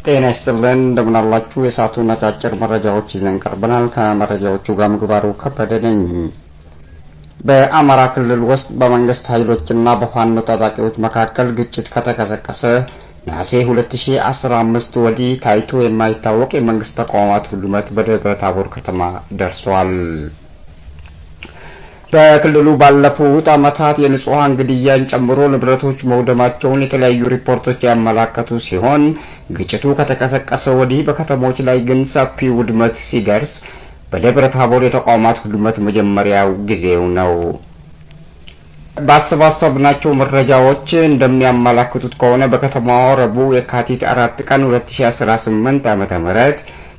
ጤና ይስጥልን እንደምን አላችሁ የሳቱና አጫጭር መረጃዎች ይዘን ቀርበናል። ከመረጃዎቹ ጋር ምግባሩ ከበደ ነኝ። በአማራ ክልል ውስጥ በመንግስት ኃይሎችና በፋኖ ታጣቂዎች መካከል ግጭት ከተቀሰቀሰ ነሐሴ 2015 ወዲህ ታይቶ የማይታወቅ የመንግስት ተቋማት ውድመት በደብረ ታቦር ከተማ ደርሷል። በክልሉ ባለፉት ዓመታት የንጹሃን ግድያን ጨምሮ ንብረቶች መውደማቸውን የተለያዩ ሪፖርቶች ያመላከቱ ሲሆን ግጭቱ ከተቀሰቀሰ ወዲህ በከተሞች ላይ ግን ሰፊ ውድመት ሲደርስ በደብረ ታቦር የተቋማት ውድመት መጀመሪያው ጊዜው ነው። ባሰባሰብናቸው መረጃዎች እንደሚያመላክቱት ከሆነ በከተማዋ ረቡዕ የካቲት 4 ቀን 2018 ዓ.ም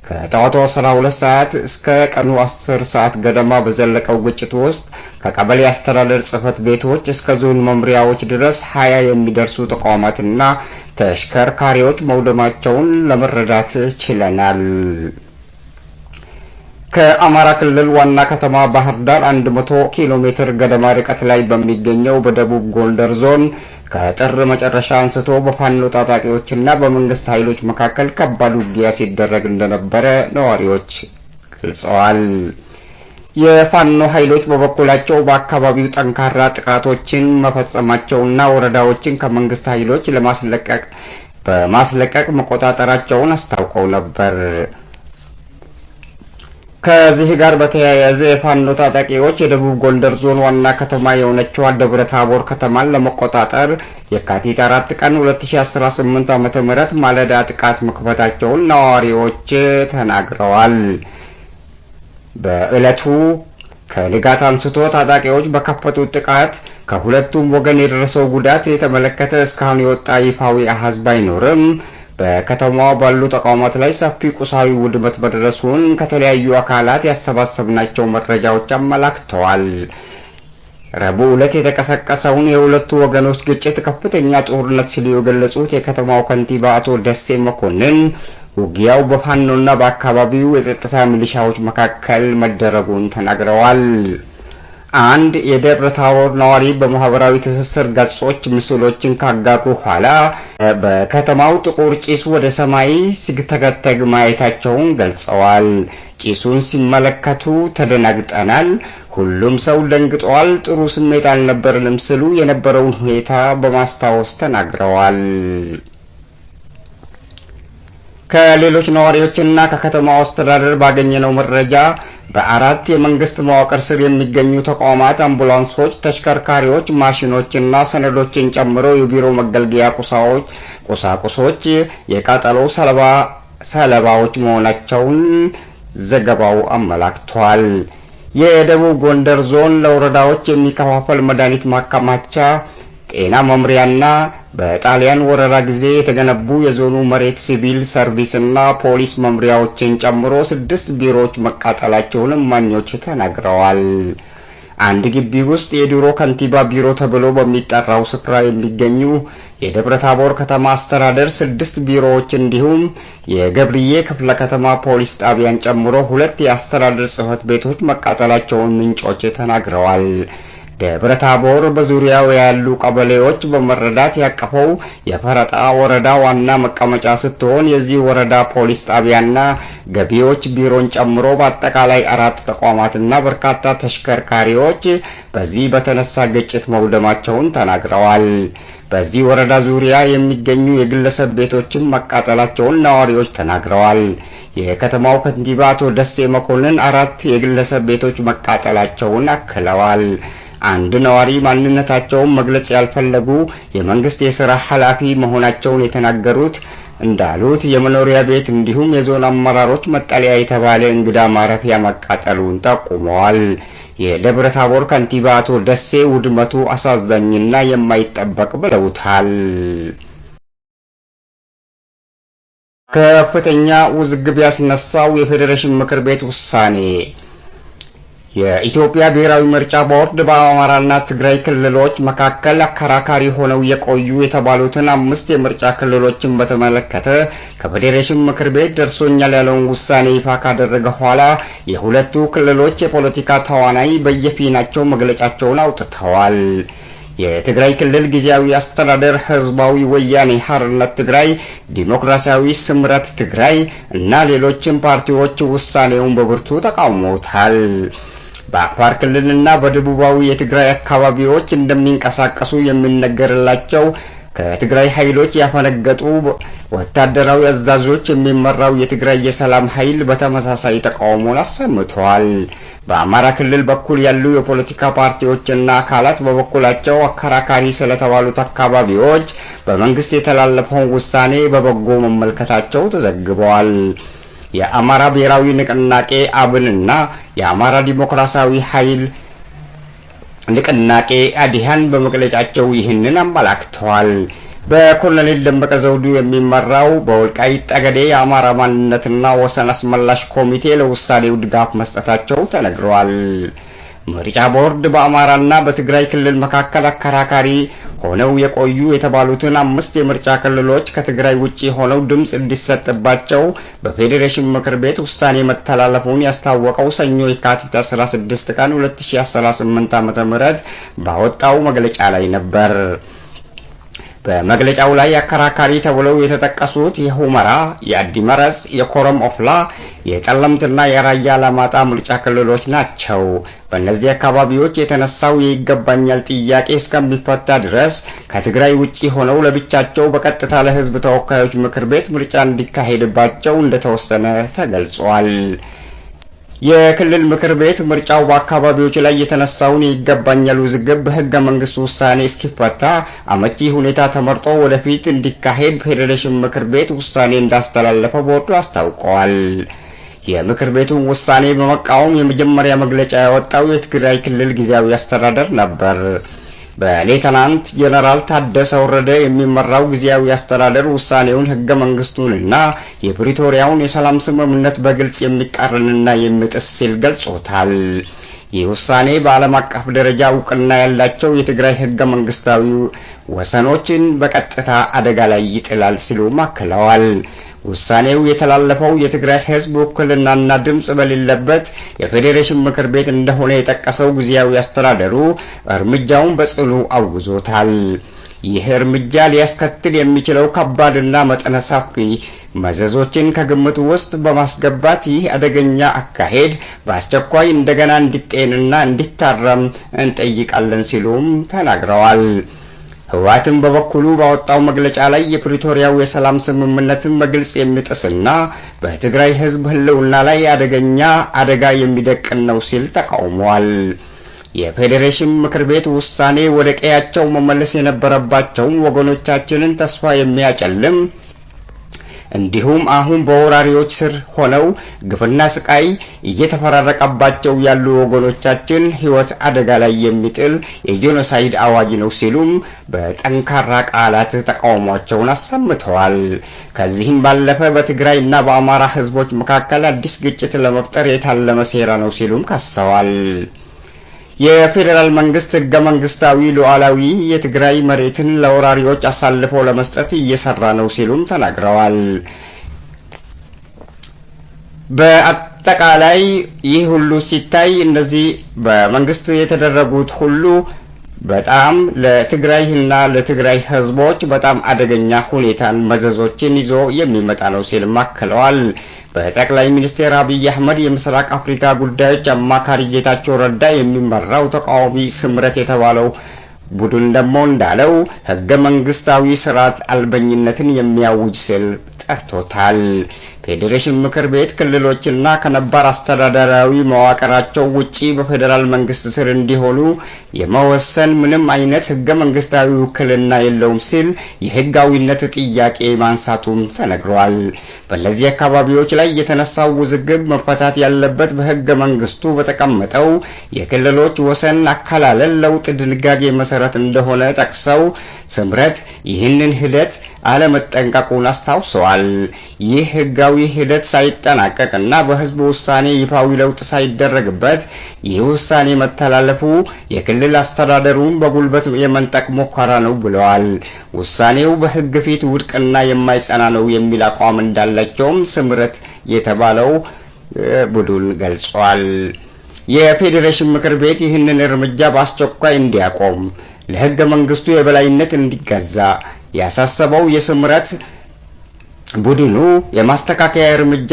ከጠዋቱ 12 ሰዓት እስከ ቀኑ 10 ሰዓት ገደማ በዘለቀው ግጭት ውስጥ ከቀበሌ አስተዳደር ጽሕፈት ቤቶች እስከ ዞን መምሪያዎች ድረስ 20 የሚደርሱ ተቋማትና ተሽከርካሪዎች መውደማቸውን ለመረዳት ችለናል። ከአማራ ክልል ዋና ከተማ ባህር ዳር 100 ኪሎ ሜትር ገደማ ርቀት ላይ በሚገኘው በደቡብ ጎንደር ዞን ከጥር መጨረሻ አንስቶ በፋኖ ታጣቂዎችና በመንግስት ኃይሎች መካከል ከባድ ውጊያ ሲደረግ እንደነበረ ነዋሪዎች ገልጸዋል። የፋኖ ኃይሎች በበኩላቸው በአካባቢው ጠንካራ ጥቃቶችን መፈጸማቸውና ወረዳዎችን ከመንግስት ኃይሎች በማስለቀቅ መቆጣጠራቸውን አስታውቀው ነበር። ከዚህ ጋር በተያያዘ የፋኖ ታጣቂዎች የደቡብ ጎንደር ዞን ዋና ከተማ የሆነችው ደብረ ታቦር ከተማን ለመቆጣጠር የካቲት 4 ቀን 2018 ዓ.ም ማለዳ ጥቃት መክፈታቸውን ነዋሪዎች ተናግረዋል። በዕለቱ ከንጋት አንስቶ ታጣቂዎች በከፈቱት ጥቃት ከሁለቱም ወገን የደረሰው ጉዳት የተመለከተ እስካሁን የወጣ ይፋዊ አሃዝ ባይኖርም በከተማዋ ባሉ ተቋማት ላይ ሰፊ ቁሳዊ ውድመት መድረሱን ከተለያዩ አካላት ያሰባሰብናቸው መረጃዎች አመላክተዋል። ረቡዕ ዕለት የተቀሰቀሰውን የሁለቱ ወገኖች ግጭት ከፍተኛ ጦርነት ሲሉ የገለጹት የከተማው ከንቲባ አቶ ደሴ መኮንን ውጊያው በፋኖና በአካባቢው የጸጥታ ሚሊሻዎች መካከል መደረጉን ተናግረዋል። አንድ የደብረ ታቦር ነዋሪ በማህበራዊ ትስስር ገጾች ምስሎችን ካጋሩ ኋላ በከተማው ጥቁር ጭስ ወደ ሰማይ ሲተገተግ ማየታቸውን ገልጸዋል። ጭሱን ሲመለከቱ ተደናግጠናል፣ ሁሉም ሰው ደንግጧል፣ ጥሩ ስሜት አልነበረንም ሲሉ የነበረውን ሁኔታ በማስታወስ ተናግረዋል። ከሌሎች ነዋሪዎችና ከከተማው አስተዳደር ባገኘነው መረጃ በአራት የመንግስት መዋቅር ስር የሚገኙ ተቋማት አምቡላንሶች፣ ተሽከርካሪዎች፣ ማሽኖችና ሰነዶችን ጨምሮ የቢሮ መገልገያ ቁሳቁሶች የቃጠሎ ሰለባዎች መሆናቸውን ዘገባው አመላክቷል። የደቡብ ጎንደር ዞን ለወረዳዎች የሚከፋፈል መድኃኒት ማከማቻ፣ ጤና መምሪያና በጣሊያን ወረራ ጊዜ የተገነቡ የዞኑ መሬት ሲቪል ሰርቪስና ፖሊስ መምሪያዎችን ጨምሮ 6 ቢሮዎች መቃጠላቸውን እማኞች ተናግረዋል። አንድ ግቢ ውስጥ የድሮ ከንቲባ ቢሮ ተብሎ በሚጠራው ስፍራ የሚገኙ የደብረ ታቦር ከተማ አስተዳደር 6 ቢሮዎች እንዲሁም የገብርዬ ክፍለ ከተማ ፖሊስ ጣቢያን ጨምሮ 2 የአስተዳደር ጽሕፈት ቤቶች መቃጠላቸውን ምንጮች ተናግረዋል። ደብረ ታቦር በዙሪያው ያሉ ቀበሌዎች በመረዳት ያቀፈው የፈረጣ ወረዳ ዋና መቀመጫ ስትሆን የዚህ ወረዳ ፖሊስ ጣቢያና ገቢዎች ቢሮን ጨምሮ በአጠቃላይ 4 ተቋማትና በርካታ ተሽከርካሪዎች በዚህ በተነሳ ግጭት መውደማቸውን ተናግረዋል። በዚህ ወረዳ ዙሪያ የሚገኙ የግለሰብ ቤቶችን መቃጠላቸውን ነዋሪዎች ተናግረዋል። የከተማው ከንቲባ አቶ ደሴ መኮንን 4 የግለሰብ ቤቶች መቃጠላቸውን አክለዋል። አንድ ነዋሪ ማንነታቸውን መግለጽ ያልፈለጉ የመንግስት የሥራ ኃላፊ መሆናቸውን የተናገሩት እንዳሉት የመኖሪያ ቤት እንዲሁም የዞን አመራሮች መጠለያ የተባለ እንግዳ ማረፊያ መቃጠሉን ጠቁመዋል። የደብረ ታቦር ከንቲባ አቶ ደሴ ውድመቱ አሳዛኝና የማይጠበቅ ብለውታል። ከፍተኛ ውዝግብ ያስነሳው የፌዴሬሽን ምክር ቤት ውሳኔ የኢትዮጵያ ብሔራዊ ምርጫ ቦርድ በአማራና ትግራይ ክልሎች መካከል አከራካሪ ሆነው የቆዩ የተባሉትን 5 የምርጫ ክልሎችን በተመለከተ ከፌዴሬሽን ምክር ቤት ደርሶኛል ያለውን ውሳኔ ይፋ ካደረገ በኋላ የሁለቱ ክልሎች የፖለቲካ ተዋናይ በየፊናቸው መግለጫቸውን አውጥተዋል። የትግራይ ክልል ጊዜያዊ አስተዳደር ህዝባዊ ወያኔ ሓርነት ትግራይ፣ ዲሞክራሲያዊ ስምረት ትግራይ እና ሌሎችም ፓርቲዎች ውሳኔውን በብርቱ ተቃውመውታል። በአፋር ክልልና በደቡባዊ የትግራይ አካባቢዎች እንደሚንቀሳቀሱ የሚነገርላቸው ከትግራይ ኃይሎች ያፈነገጡ ወታደራዊ አዛዦች የሚመራው የትግራይ የሰላም ኃይል በተመሳሳይ ተቃውሞን አሰምተዋል። በአማራ ክልል በኩል ያሉ የፖለቲካ ፓርቲዎችና አካላት በበኩላቸው አከራካሪ ስለተባሉት አካባቢዎች በመንግስት የተላለፈውን ውሳኔ በበጎ መመልከታቸው ተዘግበዋል። የአማራ ብሔራዊ ንቅናቄ አብንና የአማራ ዲሞክራሲያዊ ኃይል ንቅናቄ አዲሃን በመግለጫቸው ይህንን አመላክተዋል። በኮሎኔል ደመቀ ዘውዱ የሚመራው በወልቃይት ጠገዴ የአማራ ማንነትና ወሰን አስመላሽ ኮሚቴ ለውሳኔው ድጋፍ መስጠታቸው ተነግሯል። ምርጫ ቦርድ በአማራና በትግራይ ክልል መካከል አከራካሪ ሆነው የቆዩ የተባሉትን 5 የምርጫ ክልሎች ከትግራይ ውጪ ሆነው ድምጽ እንዲሰጥባቸው በፌዴሬሽን ምክር ቤት ውሳኔ መተላለፉን ያስታወቀው ሰኞ የካቲት 16 ቀን 2018 ዓ.ም ባወጣው መግለጫ ላይ ነበር። በመግለጫው ላይ አከራካሪ ተብለው የተጠቀሱት የሁመራ፣ የአዲመረስ፣ የኮረም ኦፍላ፣ የጠለምትና የራያ አላማጣ ምርጫ ክልሎች ናቸው። በእነዚህ አካባቢዎች የተነሳው የይገባኛል ጥያቄ እስከሚፈታ ድረስ ከትግራይ ውጪ ሆነው ለብቻቸው በቀጥታ ለህዝብ ተወካዮች ምክር ቤት ምርጫ እንዲካሄድባቸው እንደተወሰነ ተገልጿል። የክልል ምክር ቤት ምርጫው በአካባቢዎች ላይ የተነሳውን ይገባኛል ውዝግብ በህገ መንግስት ውሳኔ እስኪፈታ አመቺ ሁኔታ ተመርጦ ወደፊት እንዲካሄድ ፌዴሬሽን ምክር ቤት ውሳኔ እንዳስተላለፈ ቦርዱ አስታውቋል። የምክር ቤቱን ውሳኔ በመቃወም የመጀመሪያ መግለጫ ያወጣው የትግራይ ክልል ጊዜያዊ አስተዳደር ነበር። በሌተናንት ጀነራል ታደሰ ወረደ የሚመራው ጊዜያዊ አስተዳደር ውሳኔውን ህገ መንግስቱንና የፕሪቶሪያውን የሰላም ስምምነት በግልጽ የሚቃረንና የሚጥስ ሲል ገልጾታል። ይህ ውሳኔ በዓለም አቀፍ ደረጃ እውቅና ያላቸው የትግራይ ህገ መንግስታዊ ወሰኖችን በቀጥታ አደጋ ላይ ይጥላል ሲሉ አክለዋል። ውሳኔው የተላለፈው የትግራይ ህዝብ ውክልናና ድምጽ በሌለበት የፌዴሬሽን ምክር ቤት እንደሆነ የጠቀሰው ጊዜያዊ አስተዳደሩ እርምጃውን በጽኑ አውግዞታል። ይህ እርምጃ ሊያስከትል የሚችለው ከባድና መጠነ ሰፊ መዘዞችን ከግምት ውስጥ በማስገባት ይህ አደገኛ አካሄድ በአስቸኳይ እንደገና እንዲጤንና እንዲታረም እንጠይቃለን ሲሉም ተናግረዋል። ህወሓትም በበኩሉ ባወጣው መግለጫ ላይ የፕሪቶሪያው የሰላም ስምምነትን በግልጽ የሚጥስና በትግራይ ህዝብ ህልውና ላይ አደጋ የሚደቅን ነው ሲል ተቃውሟል። የፌዴሬሽን ምክር ቤት ውሳኔ ወደ ቀያቸው መመለስ የነበረባቸው ወገኖቻችንን ተስፋ የሚያጨልም እንዲሁም አሁን በወራሪዎች ስር ሆነው ግፍና ስቃይ እየተፈራረቀባቸው ያሉ ወገኖቻችን ህይወት አደጋ ላይ የሚጥል የጄኖሳይድ አዋጅ ነው ሲሉም በጠንካራ ቃላት ተቃውሟቸውን አሰምተዋል። ከዚህም ባለፈ በትግራይና በአማራ ህዝቦች መካከል አዲስ ግጭት ለመፍጠር የታለመ ሴራ ነው ሲሉም ከሰዋል። የፌዴራል መንግስት ህገ መንግስታዊ ሉዓላዊ የትግራይ መሬትን ለወራሪዎች አሳልፎ ለመስጠት እየሰራ ነው ሲሉም ተናግረዋል። በአጠቃላይ ይህ ሁሉ ሲታይ እነዚህ በመንግስት የተደረጉት ሁሉ በጣም ለትግራይና ለትግራይ ህዝቦች በጣም አደገኛ ሁኔታን መዘዞችን ይዞ የሚመጣ ነው ሲልም አክለዋል። በጠቅላይ ሚኒስትር አብይ አህመድ የምስራቅ አፍሪካ ጉዳዮች አማካሪ ጌታቸው ረዳ የሚመራው ተቃዋሚ ስምረት የተባለው ቡድን ደግሞ እንዳለው ህገ መንግስታዊ ስርዓት አልበኝነትን የሚያውጅ ሲል ጠርቶታል። ፌዴሬሽን ምክር ቤት ክልሎችና ከነባር አስተዳደራዊ መዋቅራቸው ውጪ በፌዴራል መንግስት ስር እንዲሆኑ የመወሰን ምንም አይነት ህገ መንግስታዊ ውክልና የለውም ሲል የህጋዊነት ጥያቄ ማንሳቱም ተነግሯል። በእነዚህ አካባቢዎች ላይ የተነሳው ውዝግብ መፈታት ያለበት በህገ መንግስቱ በተቀመጠው የክልሎች ወሰን አከላለል ለውጥ ድንጋጌ መሰረት እንደሆነ ጠቅሰው ስምረት ይህንን ሂደት አለመጠንቀቁን አስታውሰዋል። ይህ ህጋዊ ሂደት ሳይጠናቀቅና በህዝብ ውሳኔ ይፋዊ ለውጥ ሳይደረግበት ይህ ውሳኔ መተላለፉ የክልል አስተዳደሩን በጉልበት የመንጠቅ ሙከራ ነው ብለዋል። ውሳኔው በህግ ፊት ውድቅና የማይጸና ነው የሚል አቋም እንዳላቸውም ስምረት የተባለው ቡድን ገልጿል። የፌዴሬሽን ምክር ቤት ይህንን እርምጃ በአስቸኳይ እንዲያቆም ለሕገ መንግስቱ የበላይነት እንዲገዛ ያሳሰበው የስምረት ቡድኑ የማስተካከያ እርምጃ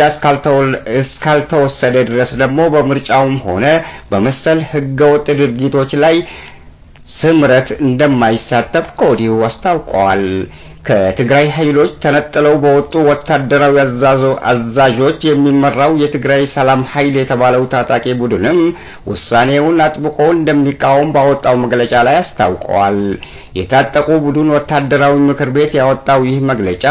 እስካልተወሰደ ድረስ ደግሞ በምርጫውም ሆነ በመሰል ህገወጥ ድርጊቶች ላይ ስምረት እንደማይሳተፍ ከወዲሁ አስታውቀዋል። ከትግራይ ኃይሎች ተነጥለው በወጡ ወታደራዊ አዛዦች የሚመራው የትግራይ ሰላም ኃይል የተባለው ታጣቂ ቡድንም ውሳኔውን አጥብቆ እንደሚቃወም ባወጣው መግለጫ ላይ አስታውቀዋል። የታጠቁ ቡድን ወታደራዊ ምክር ቤት ያወጣው ይህ መግለጫ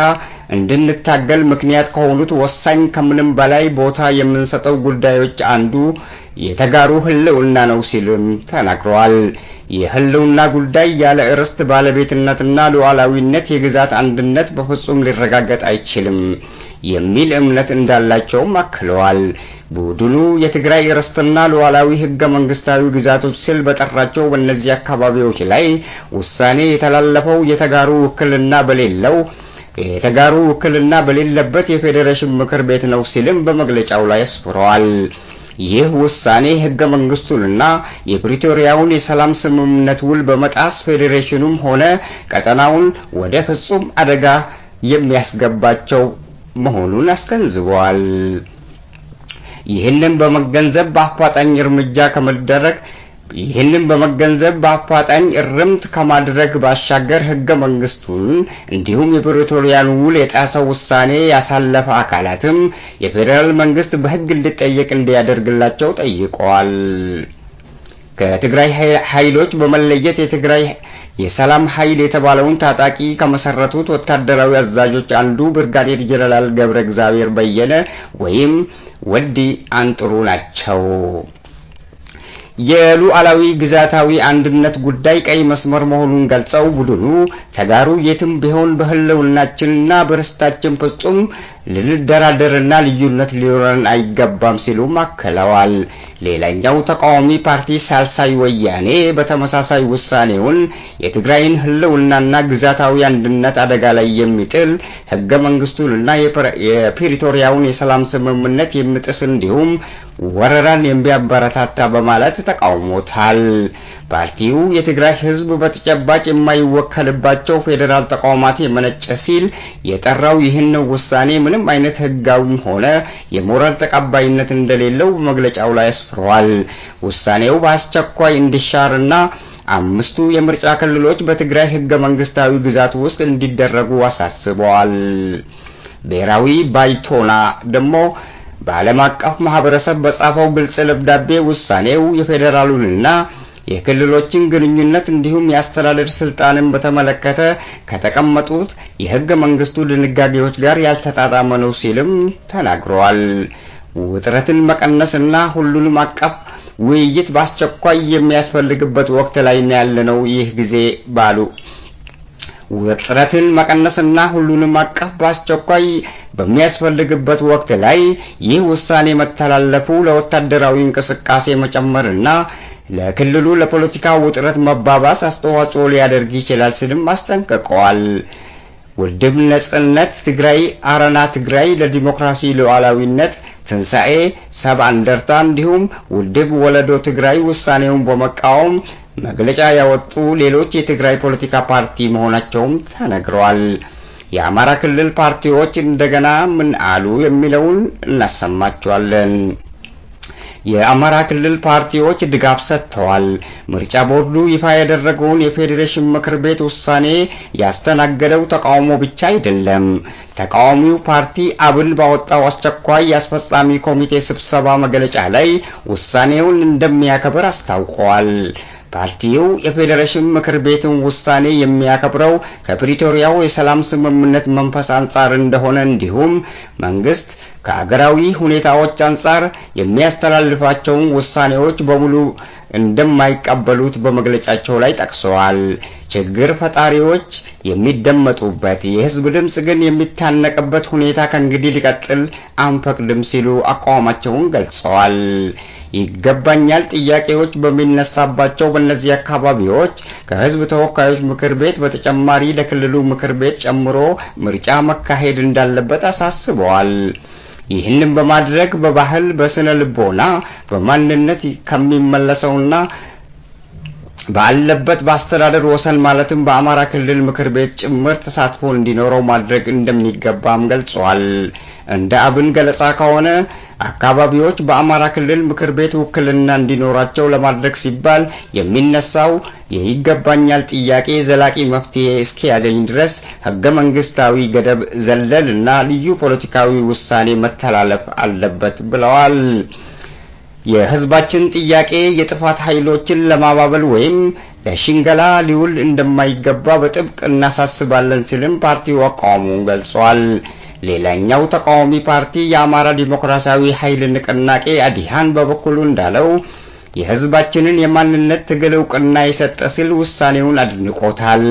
እንድንታገል ምክንያት ከሆኑት ወሳኝ ከምንም በላይ ቦታ የምንሰጠው ጉዳዮች አንዱ የተጋሩ ህልውና ነው ሲልም ተናግሯል። የህልውና ጉዳይ ያለ ርስት ባለቤትነትና ሉዓላዊነት የግዛት አንድነት በፍጹም ሊረጋገጥ አይችልም የሚል እምነት እንዳላቸውም አክለዋል። ቡድኑ የትግራይ ርስትና ሉዓላዊ ህገ መንግስታዊ ግዛቶች ሲል በጠራቸው በእነዚህ አካባቢዎች ላይ ውሳኔ የተላለፈው የተጋሩ ውክልና በሌለበት የፌዴሬሽን ምክር ቤት ነው ሲልም በመግለጫው ላይ አስፍረዋል። ይህ ውሳኔ ህገ መንግስቱንና የፕሪቶሪያውን የሰላም ስምምነት ውል በመጣስ ፌዴሬሽኑም ሆነ ቀጠናውን ወደ ፍጹም አደጋ የሚያስገባቸው መሆኑን አስገንዝበዋል። ይህንን በመገንዘብ በአፋጣኝ እርምት ከማድረግ ባሻገር ህገ መንግስቱን እንዲሁም የፕሪቶሪያን ውል የጣሰው ውሳኔ ያሳለፈ አካላትም የፌዴራል መንግስት በህግ እንዲጠየቅ እንዲያደርግላቸው ጠይቀዋል። ከትግራይ ኃይሎች በመለየት የትግራይ የሰላም ኃይል የተባለውን ታጣቂ ከመሰረቱት ወታደራዊ አዛዦች አንዱ ብርጋዴር ጀነራል ገብረ እግዚአብሔር በየነ ወይም ወዲ አንጥሩ ናቸው። የሉዓላዊ ግዛታዊ አንድነት ጉዳይ ቀይ መስመር መሆኑን ገልጸው ቡድኑ ተጋሩ የትም ቢሆን በህልውናችንና በርስታችን ፍጹም ልንደራደርና ልዩነት ሊኖረን አይገባም ሲሉ አክለዋል። ሌላኛው ተቃዋሚ ፓርቲ ሳልሳይ ወያኔ በተመሳሳይ ውሳኔውን የትግራይን ህልውናና ግዛታዊ አንድነት አደጋ ላይ የሚጥል ህገ መንግስቱንና የፕሪቶሪያውን የሰላም ስምምነት የሚጥስ እንዲሁም ወረራን የሚያበረታታ በማለት ተቃውሞታል። ፓርቲው የትግራይ ህዝብ በተጨባጭ የማይወከልባቸው ፌዴራል ተቋማት የመነጨ ሲል የጠራው ይህን ውሳኔ ምንም አይነት ህጋዊም ሆነ የሞራል ተቀባይነት እንደሌለው በመግለጫው ላይ አስፍሯል። ውሳኔው በአስቸኳይ እንዲሻርና 5 የምርጫ ክልሎች በትግራይ ህገ መንግስታዊ ግዛት ውስጥ እንዲደረጉ አሳስበዋል። ብሔራዊ ባይቶና ደግሞ በዓለም አቀፍ ማህበረሰብ በጻፈው ግልጽ ደብዳቤ ውሳኔው የፌዴራሉንና የክልሎችን ግንኙነት እንዲሁም የአስተዳደር ስልጣንን በተመለከተ ከተቀመጡት የህገ መንግስቱ ድንጋጌዎች ጋር ያልተጣጣመ ነው ሲልም ተናግሯል። ውጥረትን መቀነስና ሁሉንም አቀፍ ውይይት በአስቸኳይ የሚያስፈልግበት ወቅት ላይ ያለነው ይህ ጊዜ ባሉ ውጥረትን መቀነስና ሁሉንም አቀፍ በአስቸኳይ በሚያስፈልግበት ወቅት ላይ ይህ ውሳኔ መተላለፉ ለወታደራዊ እንቅስቃሴ መጨመርና ለክልሉ ለፖለቲካ ውጥረት መባባስ አስተዋጽኦ ሊያደርግ ይችላል ሲልም አስጠንቅቀዋል። ውድብ ነጻነት ትግራይ፣ አረና ትግራይ ለዲሞክራሲ ሉዓላዊነት፣ ትንሳኤ፣ ሰብአ እንደርታ እንዲሁም ውድብ ወለዶ ትግራይ ውሳኔውን በመቃወም መግለጫ ያወጡ ሌሎች የትግራይ ፖለቲካ ፓርቲ መሆናቸውም ተነግረዋል። የአማራ ክልል ፓርቲዎች እንደገና ምን አሉ የሚለውን እናሰማቸዋለን። የአማራ ክልል ፓርቲዎች ድጋፍ ሰጥተዋል። ምርጫ ቦርዱ ይፋ ያደረገውን የፌዴሬሽን ምክር ቤት ውሳኔ ያስተናገደው ተቃውሞ ብቻ አይደለም። ተቃዋሚው ፓርቲ አብን ባወጣው አስቸኳይ የአስፈጻሚ ኮሚቴ ስብሰባ መግለጫ ላይ ውሳኔውን እንደሚያከብር አስታውቀዋል። ፓርቲው የፌዴሬሽን ምክር ቤትን ውሳኔ የሚያከብረው ከፕሪቶሪያው የሰላም ስምምነት መንፈስ አንጻር እንደሆነ እንዲሁም መንግስት ከአገራዊ ሁኔታዎች አንጻር የሚያስተላልፋቸውን ውሳኔዎች በሙሉ እንደማይቀበሉት በመግለጫቸው ላይ ጠቅሰዋል። ችግር ፈጣሪዎች የሚደመጡበት የህዝብ ድምጽ ግን የሚታነቅበት ሁኔታ ከእንግዲህ ሊቀጥል አንፈቅድም ሲሉ አቋማቸውን ገልጸዋል። ይገባኛል ጥያቄዎች በሚነሳባቸው በእነዚህ አካባቢዎች ከህዝብ ተወካዮች ምክር ቤት በተጨማሪ ለክልሉ ምክር ቤት ጨምሮ ምርጫ መካሄድ እንዳለበት አሳስበዋል። ይህንን በማድረግ በባህል፣ በስነ ልቦና፣ በማንነት ከሚመለሰውና ባለበት በአስተዳደር ወሰን ማለትም በአማራ ክልል ምክር ቤት ጭምር ተሳትፎ እንዲኖረው ማድረግ እንደሚገባም ገልጸዋል። እንደ አብን ገለጻ ከሆነ አካባቢዎች በአማራ ክልል ምክር ቤት ውክልና እንዲኖራቸው ለማድረግ ሲባል የሚነሳው የይገባኛል ጥያቄ ዘላቂ መፍትሄ እስኪያገኝ ድረስ ህገ መንግስታዊ ገደብ ዘለልና ልዩ ፖለቲካዊ ውሳኔ መተላለፍ አለበት ብለዋል። የህዝባችን ጥያቄ የጥፋት ኃይሎችን ለማባበል ወይም ለሽንገላ ሊውል እንደማይገባ በጥብቅ እናሳስባለን ሲልም ፓርቲው አቋሙን ገልጿል። ሌላኛው ተቃዋሚ ፓርቲ የአማራ ዲሞክራሲያዊ ኃይል ንቅናቄ አዲሃን በበኩሉ እንዳለው የህዝባችንን የማንነት ትግል ዕውቅና የሰጠ ሲል ውሳኔውን አድንቆታል።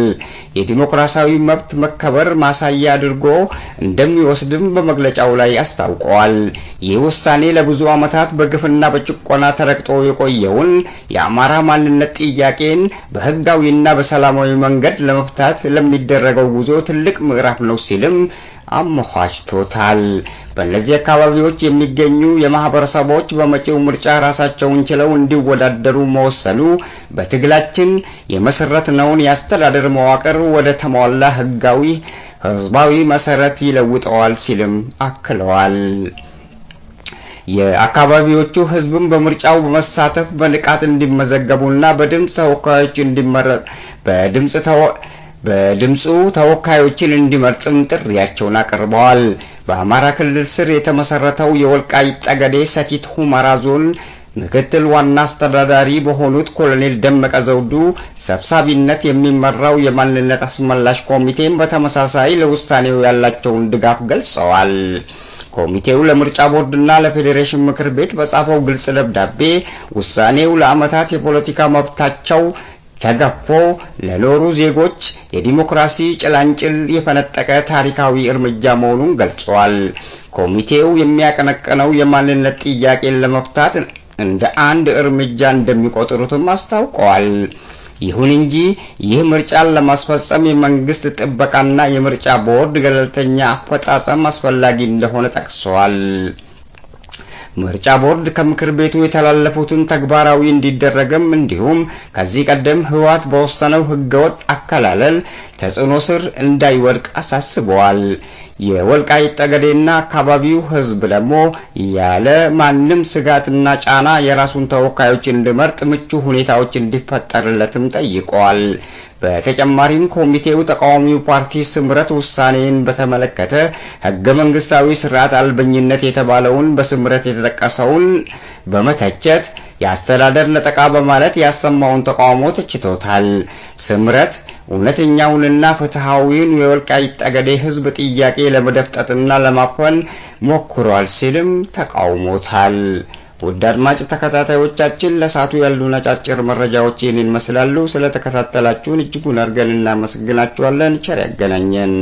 የዲሞክራሲያዊ መብት መከበር ማሳያ አድርጎ እንደሚወስድም በመግለጫው ላይ አስታውቀዋል። ይህ ውሳኔ ለብዙ ዓመታት በግፍና በጭቆና ተረግጦ የቆየውን የአማራ ማንነት ጥያቄን በህጋዊና በሰላማዊ መንገድ ለመፍታት ለሚደረገው ጉዞ ትልቅ ምዕራፍ ነው ሲልም አመኻችቶታል። በእነዚህ አካባቢዎች የሚገኙ የማህበረሰቦች በመጪው ምርጫ ራሳቸውን ችለው እንዲወዳደሩ መወሰኑ በትግላችን የመሰረትነውን የአስተዳደር መዋቅር ወደ ተሟላ ህጋዊ ህዝባዊ መሰረት ይለውጠዋል ሲልም አክለዋል። የአካባቢዎቹ ህዝብም በምርጫው በመሳተፍ በንቃት እንዲመዘገቡና በድምጽ ተወካዮች እንዲመረጥ በድምጹ ተወካዮችን እንዲመርጥም ጥሪያቸውን አቅርበዋል። በአማራ ክልል ስር የተመሰረተው የወልቃይት ጠገዴ ሰቲት ሁመራ ዞን ምክትል ዋና አስተዳዳሪ በሆኑት ኮሎኔል ደመቀ ዘውዱ ሰብሳቢነት የሚመራው የማንነት አስመላሽ ኮሚቴም በተመሳሳይ ለውሳኔው ያላቸውን ድጋፍ ገልጸዋል። ኮሚቴው ለምርጫ ቦርድና ለፌዴሬሽን ምክር ቤት በጻፈው ግልጽ ደብዳቤ ውሳኔው ለዓመታት የፖለቲካ መብታቸው ተገፎ ለኖሩ ዜጎች የዲሞክራሲ ጭላንጭል የፈነጠቀ ታሪካዊ እርምጃ መሆኑን ገልጿል። ኮሚቴው የሚያቀነቅነው የማንነት ጥያቄን ለመፍታት እንደ አንድ እርምጃ እንደሚቆጥሩትም አስታውቀዋል። ይሁን እንጂ ይህ ምርጫን ለማስፈጸም የመንግስት ጥበቃና የምርጫ ቦርድ ገለልተኛ አፈጻጸም አስፈላጊ እንደሆነ ጠቅሰዋል። ምርጫ ቦርድ ከምክር ቤቱ የተላለፉትን ተግባራዊ እንዲደረግም እንዲሁም ከዚህ ቀደም ህወሓት በወሰነው ህገወጥ አከላለል ተጽዕኖ ስር እንዳይወድቅ አሳስበዋል። የወልቃይት ጠገዴና አካባቢው ህዝብ ደግሞ ያለ ማንም ስጋትና ጫና የራሱን ተወካዮች እንዲመርጥ ምቹ ሁኔታዎች እንዲፈጠርለትም ጠይቀዋል። በተጨማሪም ኮሚቴው ተቃዋሚው ፓርቲ ስምረት ውሳኔን በተመለከተ ህገ መንግስታዊ ስርዓት አልበኝነት የተባለውን በስምረት የተጠቀሰውን በመተቸት የአስተዳደር ነጠቃ በማለት ያሰማውን ተቃውሞ ተችቶታል። ስምረት እውነተኛውንና ፍትሃዊውን የወልቃይት ጠገዴ ህዝብ ጥያቄ ለመደፍጠጥና ለማፈን ሞክሯል ሲልም ተቃውሞታል። ውድ አድማጭ ተከታታዮቻችን ለሰዓቱ ያሉን አጫጭር መረጃዎች ይህንን ይመስላሉ። ስለተከታተላችሁን እጅጉን አድርገን እናመሰግናችኋለን። ቸር ያገናኘን።